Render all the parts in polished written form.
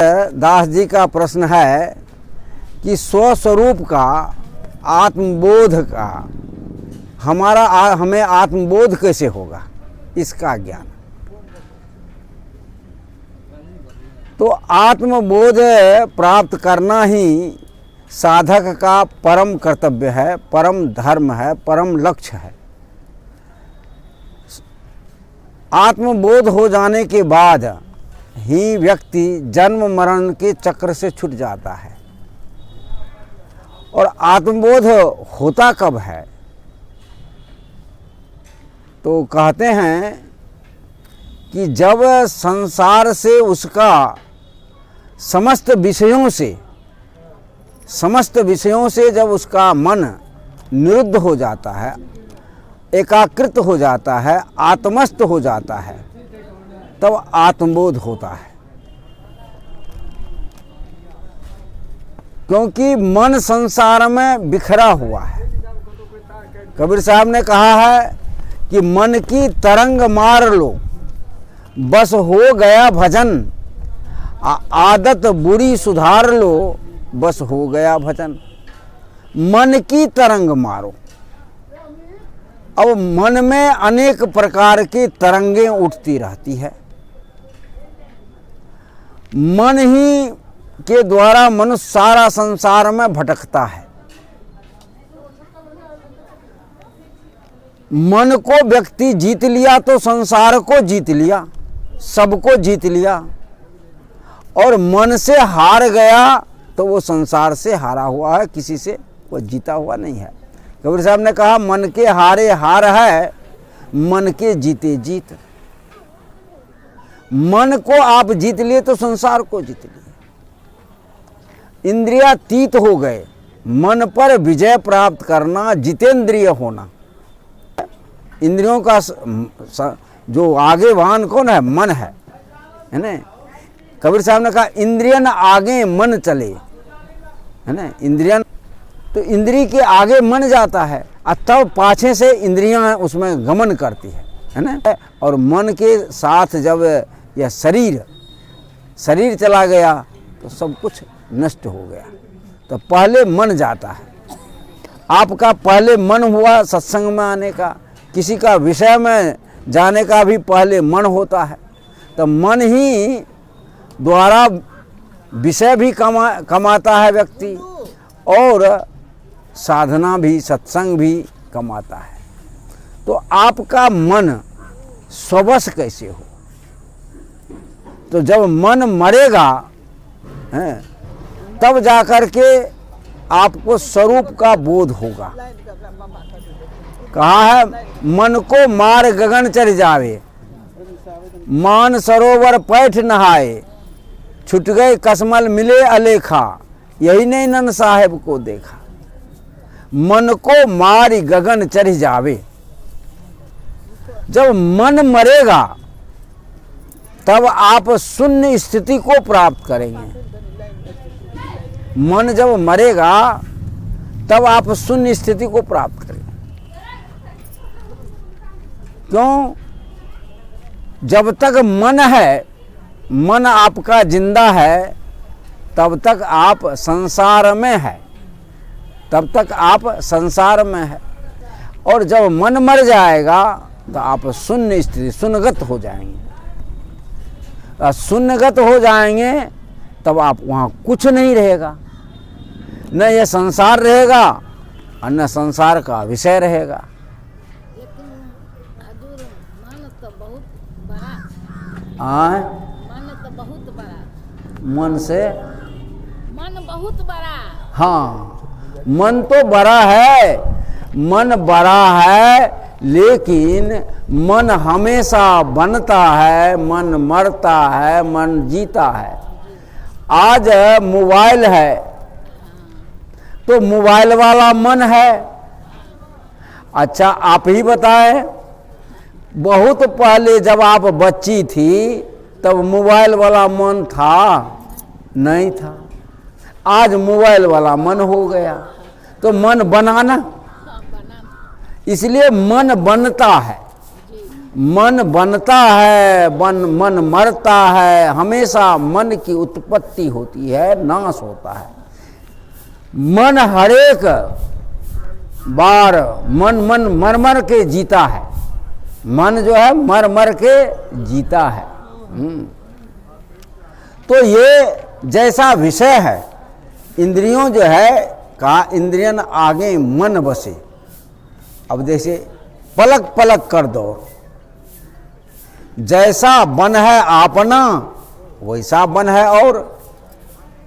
दास जी का प्रश्न है कि स्वस्वरूप का आत्मबोध का हमें आत्मबोध कैसे होगा, इसका ज्ञान। तो आत्मबोध प्राप्त करना ही साधक का परम कर्तव्य है, परम धर्म है, परम लक्ष्य है। आत्मबोध हो जाने के बाद ही व्यक्ति जन्म मरण के चक्र से छूट जाता है। और आत्मबोध होता कब है? तो कहते हैं कि जब संसार से उसका समस्त विषयों से जब उसका मन निरुद्ध हो जाता है, एकाकृत हो जाता है, आत्मस्थ हो जाता है, तब आत्मबोध होता है। क्योंकि मन संसार में बिखरा हुआ है। कबीर साहब ने कहा है कि मन की तरंग मार लो, बस हो गया भजन, आदत बुरी सुधार लो, बस हो गया भजन। मन की तरंग मारो। अब मन में अनेक प्रकार की तरंगें उठती रहती है। मन ही के द्वारा मनुष्य सारा संसार में भटकता है। मन को व्यक्ति जीत लिया तो संसार को जीत लिया, सबको जीत लिया। और मन से हार गया तो वो संसार से हारा हुआ है, किसी से वो जीता हुआ नहीं है। कबीर साहब ने कहा मन के हारे हार है, मन के जीते जीत। मन को आप जीत लिए तो संसार को जीत लिए। इंद्रियातीत हो गए। मन पर विजय प्राप्त करना जितेंद्रिय होना। इंद्रियों का जो आगे वाहन कौन है? मन है ना। कबीर साहब ने कहा इंद्रियन आगे मन चले, है ना। इंद्रियन तो इंद्री के आगे मन जाता है, तब पाछे से इंद्रियां उसमें गमन करती है ना। और मन के साथ जब यह शरीर चला गया तो सब कुछ नष्ट हो गया। तो पहले मन जाता है। आपका पहले मन हुआ सत्संग में आने का, किसी का विषय में जाने का भी पहले मन होता है। तो मन ही द्वारा विषय भी कमाता है व्यक्ति, और साधना भी, सत्संग भी कमाता है। तो आपका मन स्ववश कैसे हो? तो जब मन मरेगा तब जाकर के आपको स्वरूप का बोध होगा। कहा है मन को मार गगन चढ़ जावे, मान सरोवर पैठ नहाए, छुट गए कसमल मिले अलेखा, यही नहीं नन साहेब को देखा। मन को मारी गगन चढ़ जावे। जब मन मरेगा तब आप शून्य स्थिति को प्राप्त करेंगे। मन जब मरेगा तब आप शून्य स्थिति को प्राप्त करेंगे। क्यों? जब तक मन है, मन आपका जिंदा है, तब तक आप संसार में है, तब तक आप संसार में है। और जब मन मर जाएगा तो आप शून्य स्थिति, शून्यगत हो जाएंगे। शून्यगत हो जाएंगे तब आप वहाँ कुछ नहीं रहेगा। न ये संसार रहेगा और न संसार का विषय रहेगा। मन से मन बहुत बड़ा। हाँ, मन तो बड़ा है, मन बड़ा है, लेकिन मन हमेशा बनता है, मन मरता है, मन जीता है। आज मोबाइल है तो मोबाइल वाला मन है। अच्छा आप ही बताएं, बहुत पहले जब आप बच्ची थी तब मोबाइल वाला मन था? नहीं था। आज मोबाइल वाला मन हो गया। तो मन बनाना, इसलिए मन बनता है। मन बनता है, मन मरता है, हमेशा मन की उत्पत्ति होती है, नाश होता है। मन हरेक बार मन मर मर के जीता है। मन जो है मर मर के जीता है। तो ये जैसा विषय है, इंद्रियों जो है का इंद्रियन आगे मन बसे। अब जैसे पलक पलक कर दो, जैसा बन है आपना वैसा बन है, और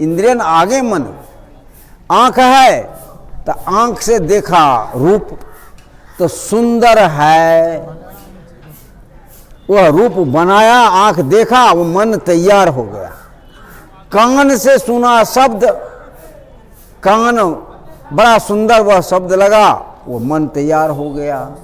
इंद्रियन आगे मन। आंख है तो आंख से देखा रूप तो सुंदर है, वह रूप बनाया, आंख देखा, वो मन तैयार हो गया। कान से सुना शब्द, कान बड़ा सुंदर वह शब्द लगा, वो मन तैयार हो गया।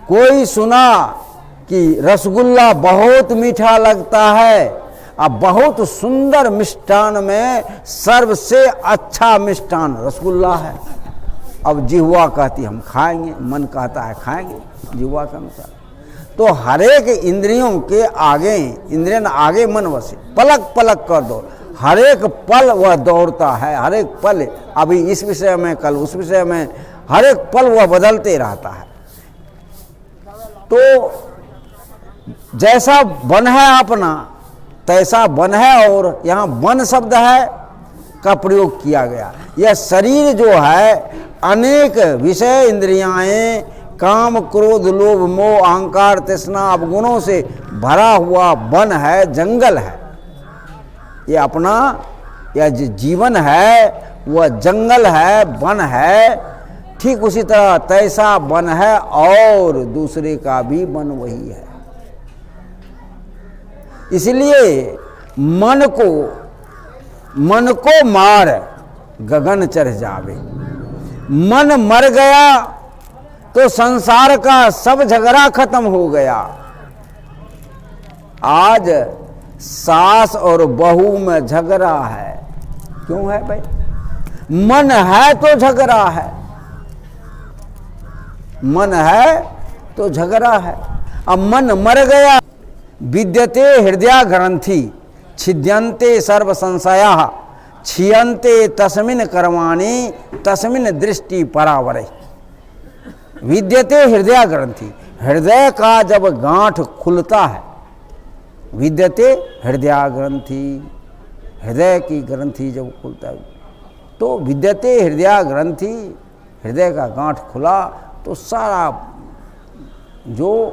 कोई सुना कि रसगुल्ला बहुत मीठा लगता है, अब बहुत सुंदर मिष्ठान में सबसे अच्छा मिष्ठान रसगुल्ला है। अब जिह्वा कहती हम खाएंगे, मन कहता है खाएंगे, जिह्वा के अनुसार। तो हरेक इंद्रियों के आगे, इंद्रियन आगे मन बसे। पलक पलक कर दो, हरेक पल वह दौड़ता है, हरेक पल, अभी इस विषय में, कल उस विषय में, हरेक पल वह बदलते रहता है। तो जैसा बन है अपना तैसा बन है, और यहाँ बन शब्द है का प्रयोग किया गया। यह शरीर जो है अनेक विषय इंद्रियाएं, काम क्रोध लोभ मोह अहंकार तृष्णा अवगुणों से भरा हुआ वन है, जंगल है। ये अपना यह जीवन है वह जंगल है, वन है। ठीक उसी तरह तैसा वन है, और दूसरे का भी वन वही है। इसलिए मन को मार गगन चढ़ जावे। मन मर गया तो संसार का सब झगड़ा खत्म हो गया। आज सास और बहू में झगड़ा है, क्यों है भाई? मन है तो झगड़ा है, मन है तो झगड़ा है। अब मन मर गया। विद्यते हृदय ग्रंथि छिद्यन्ते सर्व संशयाः क्षीयन्ते तस्मिन् कर्माणि तस्मिन् दृष्टि परावरे। विद्यते हृदय ग्रंथि, हृदय का जब गांठ खुलता है, विद्यते हृदय ग्रंथि, हृदय की ग्रंथि जब खुलता है, तो विद्यते हृदय ग्रंथि, हृदय का गांठ खुला तो सारा जो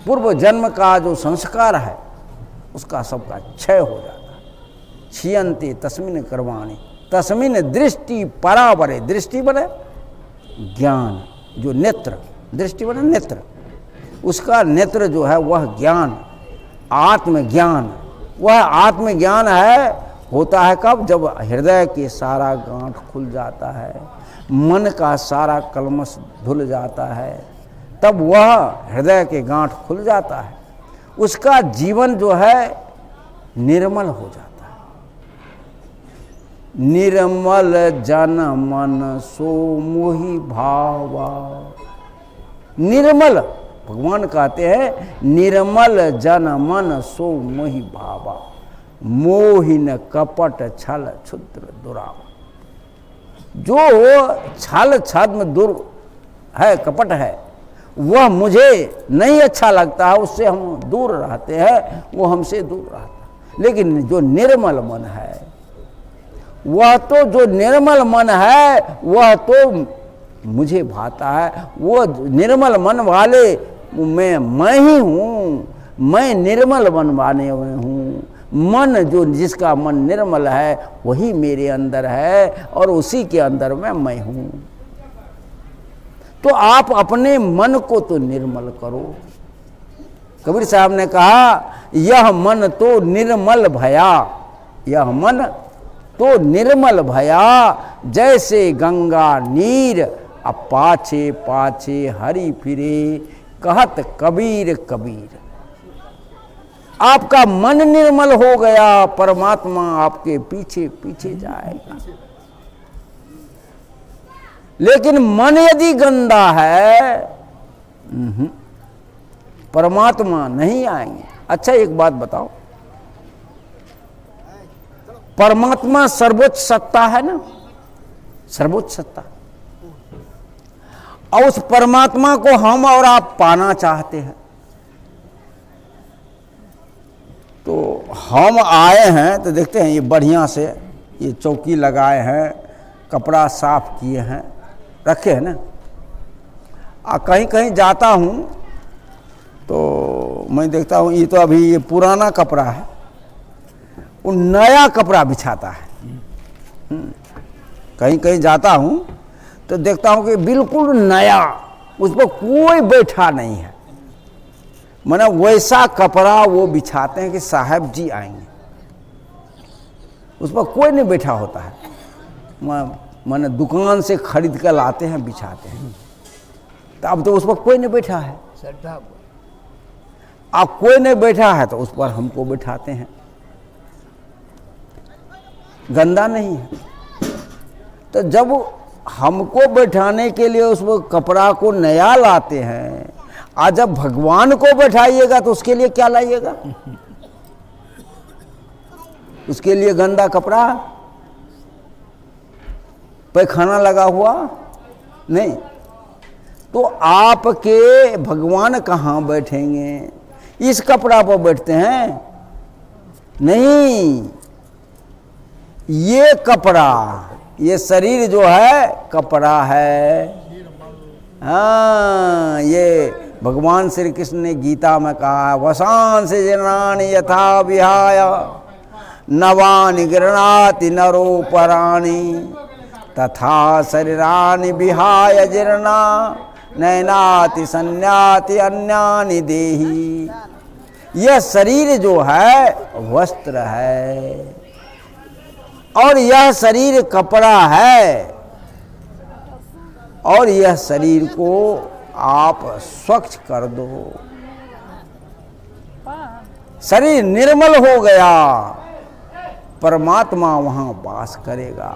पूर्व जन्म का जो संस्कार है उसका सबका क्षय हो जाता है। क्षीयन्ते तस्मिन् कर्माणि तस्मिन् दृष्टि परावरे। दृष्टि बने ज्ञान, जो नेत्र, दृष्टि बने नेत्र, उसका नेत्र जो है वह ज्ञान, आत्मज्ञान। वह आत्मज्ञान है, होता है कब? जब हृदय के सारा गांठ खुल जाता है, मन का सारा कलमश धुल जाता है, तब वह हृदय के गांठ खुल जाता है। उसका जीवन जो है निर्मल हो जाता है। निर्मल जन मन सो मोहि भावा। निर्मल, भगवान कहते हैं निर्मल जन मन सो मोहि भावा, मोहिन कपट छल क्षुद्र दुरावा। जो छल छद्म दुर है, कपट है, वह मुझे नहीं अच्छा लगता है, उससे हम दूर रहते हैं, वो हमसे दूर रहता है। लेकिन जो निर्मल मन है, वह तो जो निर्मल मन है वह तो मुझे भाता है। वो निर्मल मन वाले मैं ही हूँ, मैं निर्मल मन वाले हूँ। मन जो जिसका मन निर्मल है वही मेरे अंदर है, और उसी के अंदर मैं हूँ। तो आप अपने मन को तो निर्मल करो। कबीर साहब ने कहा यह मन तो निर्मल भया, यह मन तो निर्मल भया, जैसे गंगा नीर अब पाछे पाछे हरि फिरे, कहत कबीर कबीर। आपका मन निर्मल हो गया, परमात्मा आपके पीछे पीछे जाएगा। लेकिन मन यदि गंदा है परमात्मा नहीं आएंगे। अच्छा एक बात बताओ, परमात्मा सर्वोच्च सत्ता है ना, सर्वोच्च सत्ता, और उस परमात्मा को हम और आप पाना चाहते हैं, तो हम आए हैं तो देखते हैं ये बढ़िया से ये चौकी लगाए हैं, कपड़ा साफ किए हैं, रखे हैं ना। कहीं कहीं जाता हूँ तो मैं देखता हूँ ये तो अभी ये पुराना कपड़ा है, वो नया कपड़ा बिछाता है। कहीं कहीं जाता हूँ तो देखता हूँ कि बिल्कुल नया, उस पर कोई बैठा नहीं है, माने वैसा कपड़ा वो बिछाते हैं कि साहब जी आएंगे, उस पर कोई नहीं बैठा होता है। माने दुकान से खरीद कर लाते हैं, बिछाते हैं, तो अब तो उस पर कोई नहीं बैठा है। अब कोई नहीं बैठा है तो उस पर हमको बैठाते हैं, गंदा नहीं है। तो जब हमको बैठाने के लिए उस कपड़ा को नया लाते हैं, आज जब भगवान को बैठाइएगा तो उसके लिए क्या लाइएगा? उसके लिए गंदा कपड़ा, पैखाना लगा हुआ नहीं। तो आपके भगवान कहाँ बैठेंगे? इस कपड़ा पर बैठते हैं? नहीं, ये कपड़ा, ये शरीर जो है कपड़ा है। हाँ, ये भगवान श्री कृष्ण ने गीता में कहा, वसान से जनानि यथा विहाय नवानि गृह्णाति नरो पराणि तथा शरीरानि विहाय जीर्णा नैनाति संन्याति अन्यानि देहि। यह शरीर जो है वस्त्र है और यह शरीर कपड़ा है, और यह शरीर को आप स्वच्छ कर दो, शरीर निर्मल हो गया, परमात्मा वहां वास करेगा।